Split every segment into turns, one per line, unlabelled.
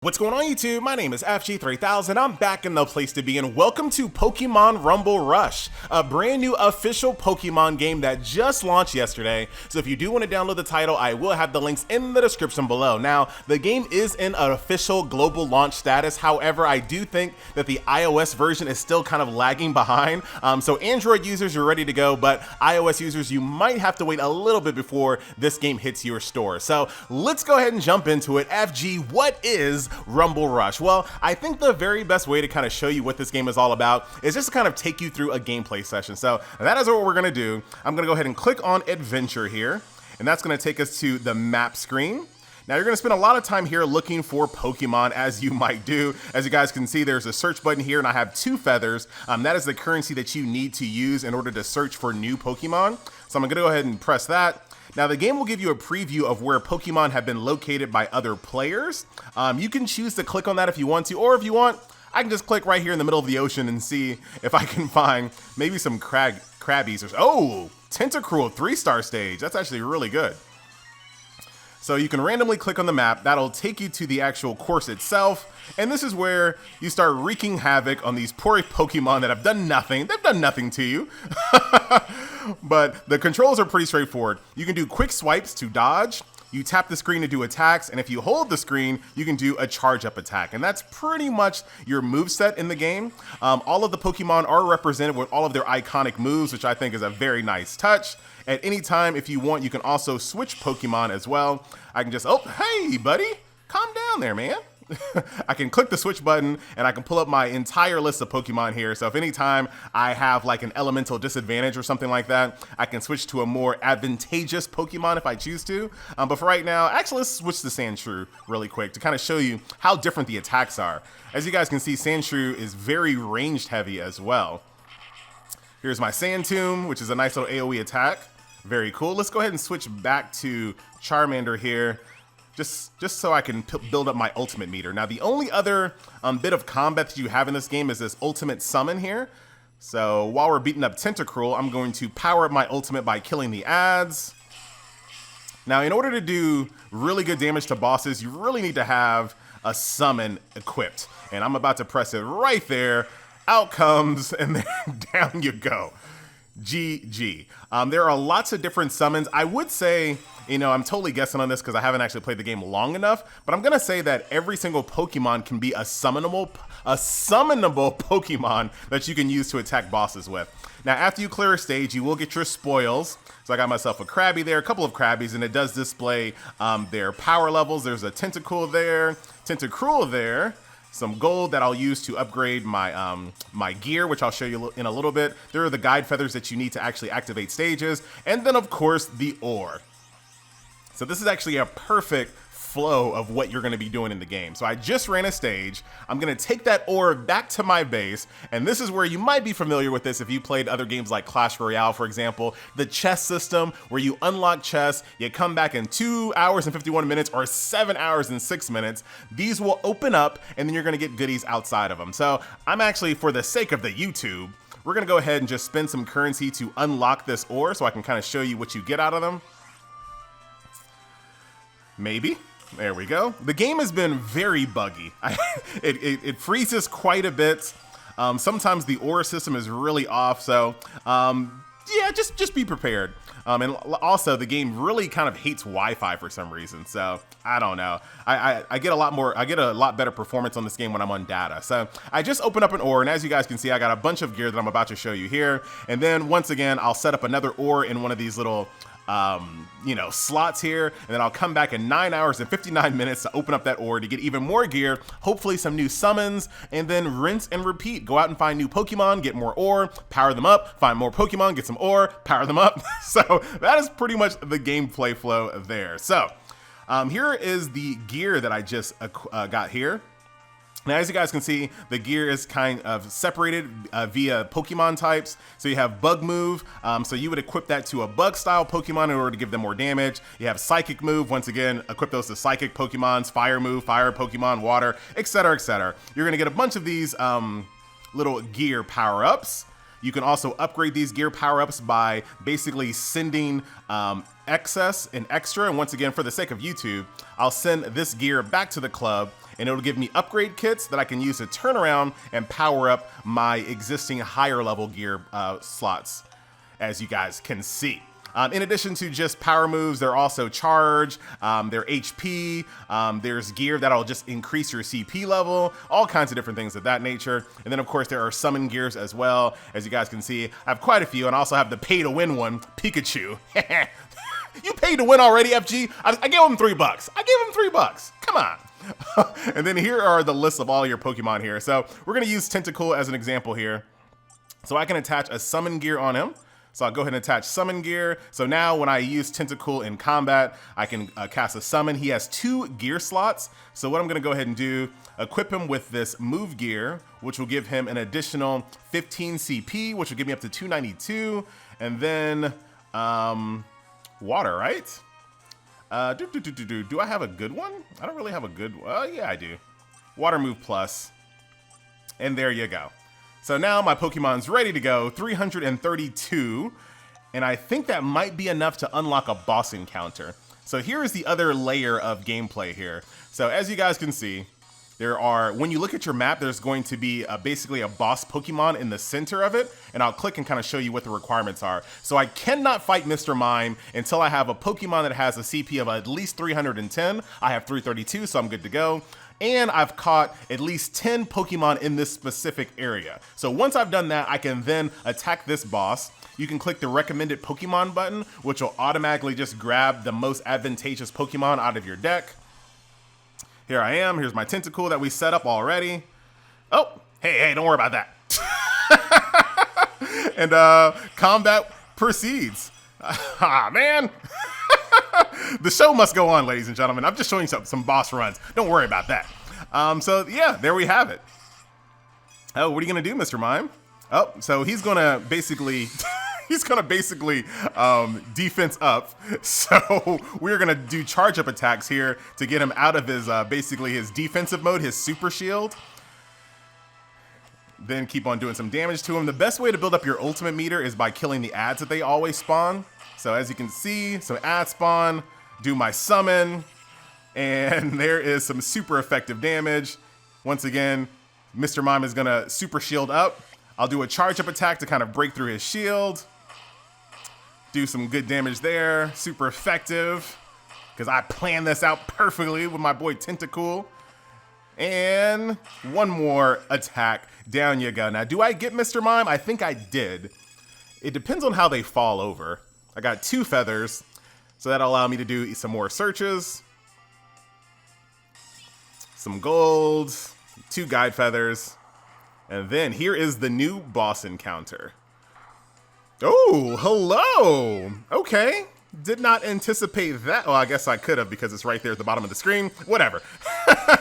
What's going on YouTube? My name is FG3000. I'm back in the place to be and welcome to Pokemon Rumble Rush, a brand new official Pokemon game that just launched yesterday. So if you do want to download the title, I will have the links in the description below. Now, the game is in an official global launch status. However, I do think that the iOS version is still kind of lagging behind. So Android users, you're ready to go, but iOS users, you might have to wait a little bit before this game hits your store. So let's go ahead and jump into it. FG, what is Rumble Rush? Well, I think the very best way to kind of show you what this game is all about is just to kind of take you through a gameplay session. So that is what we're going to do. I'm going to go ahead and click on Adventure here, and that's going to take us to the map screen. Now you're going to spend a lot of time here looking for Pokemon, as you might do. As you guys can see, there's a search button here, and I have 2 feathers. That is the currency that you need to use in order to search for new Pokemon. So I'm going to go ahead and press that. Now the game will give you a preview of where Pokemon have been located by other players. You can choose to click on that if you want to, or if you want, I can just click right here in the middle of the ocean and see if I can find maybe some Crabbies or oh, Tentacruel 3-star stage. That's actually really good. So you can randomly click on the map, that'll take you to the actual course itself, and this is where you start wreaking havoc on these poor Pokemon that have done nothing. They've done nothing to you. But the controls are pretty straightforward. You can do quick swipes to dodge, you tap the screen to do attacks, and if you hold the screen, you can do a charge up attack. And that's pretty much your moveset in the game. All of the Pokemon are represented with all of their iconic moves, which I think is a very nice touch. At any time, if you want, you can also switch Pokemon as well. I can just, oh, hey, buddy, calm down there, man. I can click the switch button and I can pull up my entire list of Pokemon here. So if anytime I have like an elemental disadvantage or something like that, I can switch to a more advantageous Pokemon if I choose to. But for right now, actually, let's switch to Sandshrew really quick to kind of show you how different the attacks are. As you guys can see, Sandshrew is very ranged heavy as well. Here's my Sand Tomb, which is a nice little AoE attack. Very cool. Let's go ahead and switch back to Charmander here. Just so I can build up my ultimate meter. Now, the only other bit of combat that you have in this game is this ultimate summon here. So while we're beating up Tentacruel, I'm going to power up my ultimate by killing the ads. Now, in order to do really good damage to bosses, you really need to have a summon equipped. And I'm about to press it right there. Out comes, and then down you go. GG. There are lots of different summons. I would say, you know, I'm totally guessing on this because I haven't actually played the game long enough, but I'm gonna say that every single Pokemon can be a summonable Pokemon that you can use to attack bosses with. Now, after you clear a stage, you will get your spoils. So I got myself a Krabby there, a couple of Krabbies, and it does display their power levels. There's a Tentacruel there, some gold that I'll use to upgrade my my gear, which I'll show you in a little bit. There are the guide feathers that you need to actually activate stages, and then of course the ore. So this is actually a perfect flow of what you're going to be doing in the game. So I just ran a stage. I'm going to take that ore back to my base, and this is where you might be familiar with this if you played other games like Clash Royale, for example. The chest system, where you unlock chests, you come back in 2 hours and 51 minutes or 7 hours and 6 minutes. These will open up, and then you're going to get goodies outside of them. So I'm actually, for the sake of the YouTube, we're going to go ahead and just spend some currency to unlock this ore so I can kind of show you what you get out of them. Maybe. There we go. The game has been very buggy. It freezes quite a bit. Sometimes the ore system is really off. So yeah, just be prepared. And also the game really kind of hates Wi-Fi for some reason. So I don't know. I get a lot better performance on this game when I'm on data. So I just opened up an ore, and as you guys can see, I got a bunch of gear that I'm about to show you here. And then once again, I'll set up another ore in one of these little you know, slots here, and then I'll come back in 9 hours and 59 minutes to open up that ore to get even more gear, hopefully some new summons, and then rinse and repeat. Go out and find new Pokemon, get more ore, power them up, find more Pokemon, get some ore, power them up. So that is pretty much the gameplay flow there. So here is the gear that I just got here. Now, as you guys can see, the gear is kind of separated via Pokemon types. So you have Bug Move, so you would equip that to a Bug-style Pokemon in order to give them more damage. You have Psychic Move, once again, equip those to Psychic Pokemons, Fire Move, Fire Pokemon, Water, etc., etc. You're going to get a bunch of these little gear power-ups. You can also upgrade these gear power-ups by basically sending excess and extra. And once again, for the sake of YouTube, I'll send this gear back to the club, and it'll give me upgrade kits that I can use to turn around and power up my existing higher level gear slots, as you guys can see. In addition to just power moves, there are also charge, their HP, there's gear that'll just increase your CP level, all kinds of different things of that nature. And then of course there are summon gears as well. As you guys can see, I have quite a few, and I also have the pay to win one, Pikachu. You paid to win already, FG? I gave him $3. I gave him $3. Come on. And then here are the lists of all your Pokemon here. So we're gonna use Tentacool as an example here. So I can attach a summon gear on him. So I'll go ahead and attach summon gear. So now when I use Tentacool in combat, I can cast a summon. He has 2 gear slots. So what I'm gonna go ahead and do, equip him with this move gear, which will give him an additional 15 CP, which will give me up to 292. And then water, right? Do I have a good one? I don't really have a good one. Yeah, I do. Water move plus. And there you go. So now my Pokemon's ready to go, 332, and I think that might be enough to unlock a boss encounter. So here is the other layer of gameplay here. So as you guys can see, when you look at your map, there's going to be basically a boss Pokemon in the center of it, and I'll click and kind of show you what the requirements are. So I cannot fight Mr. Mime until I have a Pokemon that has a CP of at least 310. I have 332, so I'm good to go. And I've caught at least 10 Pokemon in this specific area. So once I've done that, I can then attack this boss. You can click the recommended Pokemon button, which will automatically just grab the most advantageous Pokemon out of your deck. Here I am, here's my Tentacool that we set up already. Oh, hey, don't worry about that. And combat proceeds. Ah, man. The show must go on, ladies and gentlemen. I'm just showing you some boss runs. Don't worry about that. So yeah, there we have it. Oh, what are you gonna do, Mr. Mime? Oh, so he's gonna basically, defense up. So we're gonna do charge up attacks here to get him out of his, basically his defensive mode, his super shield. Then keep on doing some damage to him. The best way to build up your ultimate meter is by killing the ads that they always spawn. So as you can see, some ad spawn, do my summon, and there is some super effective damage. Once again, Mr. Mime is gonna super shield up. I'll do a charge up attack to kind of break through his shield. Do some good damage there, super effective, because I planned this out perfectly with my boy Tentacool. And one more attack, down you go. Now, do I get Mr. Mime? I think I did. It depends on how they fall over. I got 2 feathers, so that'll allow me to do some more searches. Some gold, 2 guide feathers, and then here is the new boss encounter. Oh, hello! Okay, did not anticipate that. Well, I guess I could have because it's right there at the bottom of the screen. Whatever.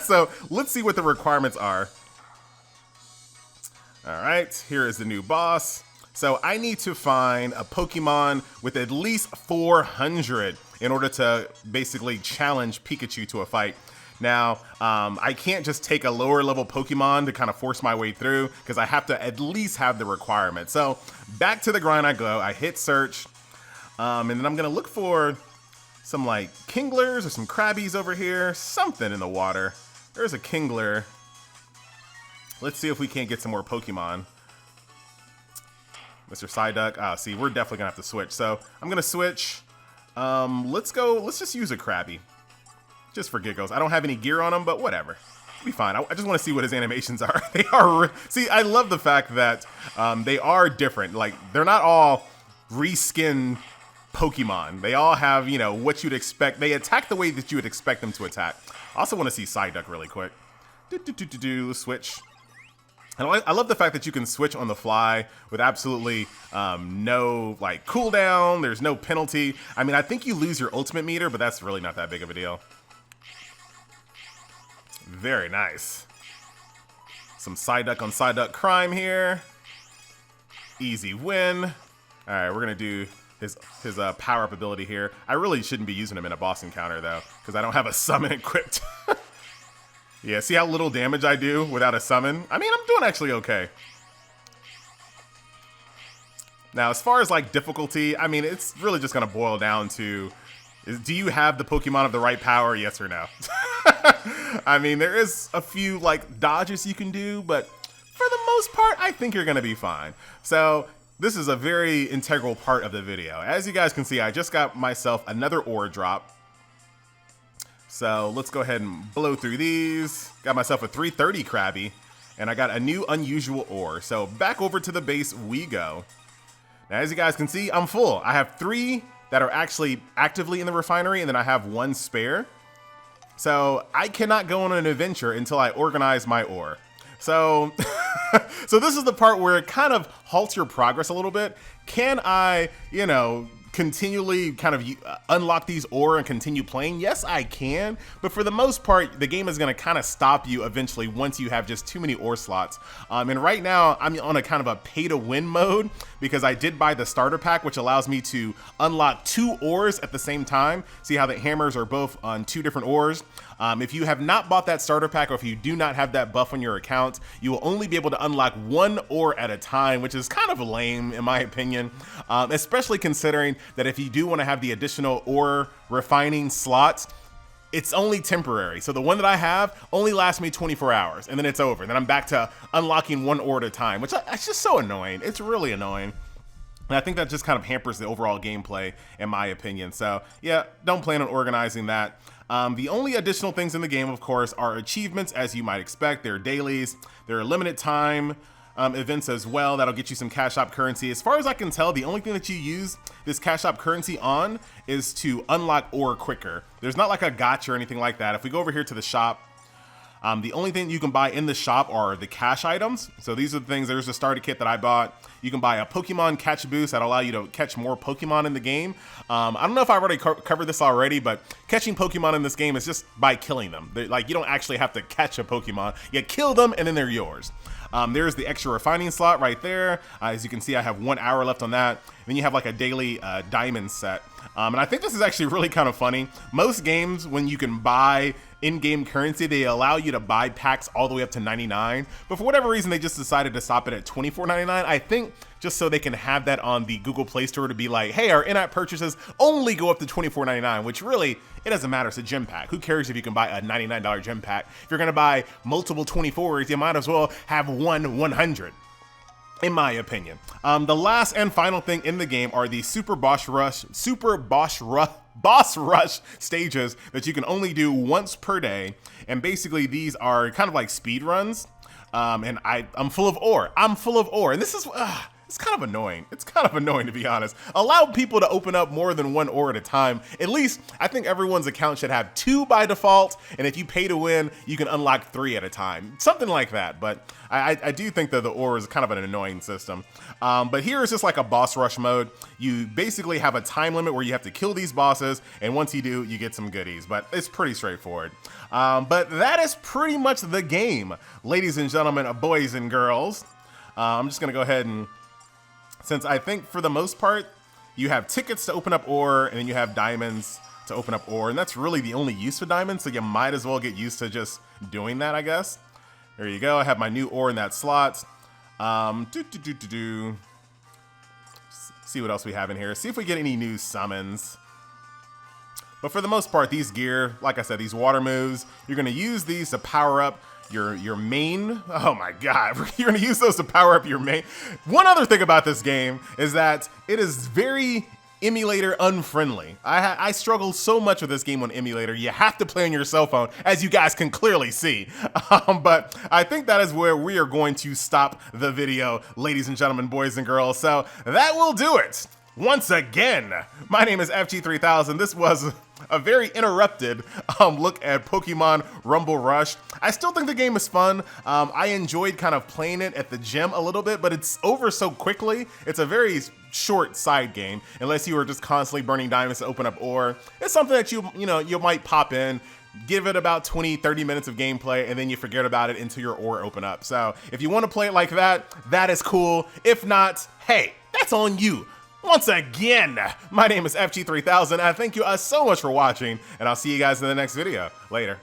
So let's see what the requirements are. All right, here is the new boss. So I need to find a Pokemon with at least 400 in order to basically challenge Pikachu to a fight. Now, I can't just take a lower level Pokemon to kind of force my way through because I have to at least have the requirement. So back to the grind I go. I hit search, and then I'm gonna look for some like Kinglers or some Krabbies over here, something in the water. There's a Kingler. Let's see if we can't get some more Pokemon. Mr. Psyduck. See, we're definitely gonna have to switch. So I'm gonna switch. Let's just use a Krabby. Just for giggles. I don't have any gear on him, but whatever. It'll be fine. I just want to see what his animations are. They are, see, I love the fact that they are different. Like, they're not all reskin Pokemon. They all have, you know, what you'd expect. They attack the way that you would expect them to attack. I also want to see Psyduck really quick. Switch. And I love the fact that you can switch on the fly with absolutely no like cooldown. There's no penalty. I mean, I think you lose your ultimate meter, but that's really not that big of a deal. Very nice. Some Psyduck on Psyduck crime here. Easy win. All right, we're gonna do his power-up ability here. I really shouldn't be using him in a boss encounter though, because I don't have a summon equipped. Yeah, see how little damage I do without a summon? I mean, I'm doing actually okay. Now, as far as like difficulty, I mean, it's really just gonna boil down to, do you have the Pokemon of the right power, yes or no? I mean, there is a few like dodges you can do, but for the most part, I think you're gonna be fine. So this is a very integral part of the video. As you guys can see, I just got myself another ore drop. So let's go ahead and blow through these. Got myself a 330 Krabby, and I got a new unusual ore. So back over to the base we go. Now, as you guys can see, I'm full. I have 3 that are actually actively in the refinery, and then I have 1 spare. So I cannot go on an adventure until I organize my ore. So, so this is the part where it kind of halts your progress a little bit. Can I, you know, continually kind of unlock these ore and continue playing? Yes, I can, but for the most part, the game is going to kind of stop you eventually once you have just too many ore slots. And right now, I'm on a kind of a pay-to-win mode because I did buy the starter pack, which allows me to unlock 2 ores at the same time. See how the hammers are both on 2 different ores? If you have not bought that starter pack, or if you do not have that buff on your account, you will only be able to unlock 1 ore at a time, which is kind of lame in my opinion, especially considering that if you do want to have the additional ore refining slots, it's only temporary. So the one that I have only lasts me 24 hours and then it's over. Then I'm back to unlocking 1 ore at a time, which it's just so annoying. It's really annoying. And I think that just kind of hampers the overall gameplay in my opinion. So yeah, don't plan on organizing that. The only additional things in the game, of course, are achievements, as you might expect. There are dailies, there are limited time events as well that'll get you some cash shop currency. As far as I can tell, the only thing that you use this cash shop currency on is to unlock ore quicker. There's not like a gotcha or anything like that. If we go over here to the shop, the only thing you can buy in the shop are the cash items. So these are the things. There's a starter kit that I bought. You can buy a Pokemon catch boost that'll allow you to catch more Pokemon in the game. I don't know if I've already covered this already, but catching Pokemon in this game is just by killing them. Like, you don't actually have to catch a Pokemon. You kill them and then they're yours. There's the extra refining slot right there. As you can see, I have 1 hour left on that. And then you have like a daily diamond set. And I think this is actually really kind of funny. Most games, when you can buy in-game currency, they allow you to buy packs all the way up to 99. But for whatever reason, they just decided to stop it at $24.99. I think just so they can have that on the Google Play Store to be like, hey, our in-app purchases only go up to $24.99, which really, it doesn't matter. It's a gem pack. Who cares if you can buy a $99 gem pack? If you're going to buy multiple 24s, you might as well have one 100. In my opinion. The last and final thing in the game are the boss rush stages that you can only do once per day. And basically these are kind of like speed runs. And I'm full of ore. And this is, it's kind of annoying. It's kind of annoying, to be honest. Allow people to open up more than 1 ore at a time. At least, I think everyone's account should have 2 by default, and if you pay to win, you can unlock 3 at a time. Something like that, but I do think that the ore is kind of an annoying system. But here is just like a boss rush mode. You basically have a time limit where you have to kill these bosses, and once you do, you get some goodies, but it's pretty straightforward. But that is pretty much the game, ladies and gentlemen, boys and girls. I'm just gonna go ahead and, since I think for the most part, you have tickets to open up ore and then you have diamonds to open up ore. And that's really the only use for diamonds. So you might as well get used to just doing that, I guess. There you go. I have my new ore in that slot. See what else we have in here. See if we get any new summons. But for the most part, these gear, like I said, these water moves, you're going to use these to power up your main. Oh my god, you're gonna use those to power up your main. One other thing about this game is that it is very emulator unfriendly. I struggle so much with this game on emulator. You have to play on your cell phone, as you guys can clearly see. But I think that is where we are going to stop the video, ladies and gentlemen, boys and girls. So that will do it. Once again, my name is FG3000. This was a very interrupted look at Pokemon Rumble Rush. I still think the game is fun. I enjoyed kind of playing it at the gym a little bit, but it's over so quickly. It's a very short side game, unless you were just constantly burning diamonds to open up ore. It's something that you might pop in, give it about 20-30 minutes of gameplay, and then you forget about it until your ore open up. So if you want to play it like that, that is cool. If not, hey, that's on you. Once again, my name is FG3000. I thank you so much for watching, and I'll see you guys in the next video. Later.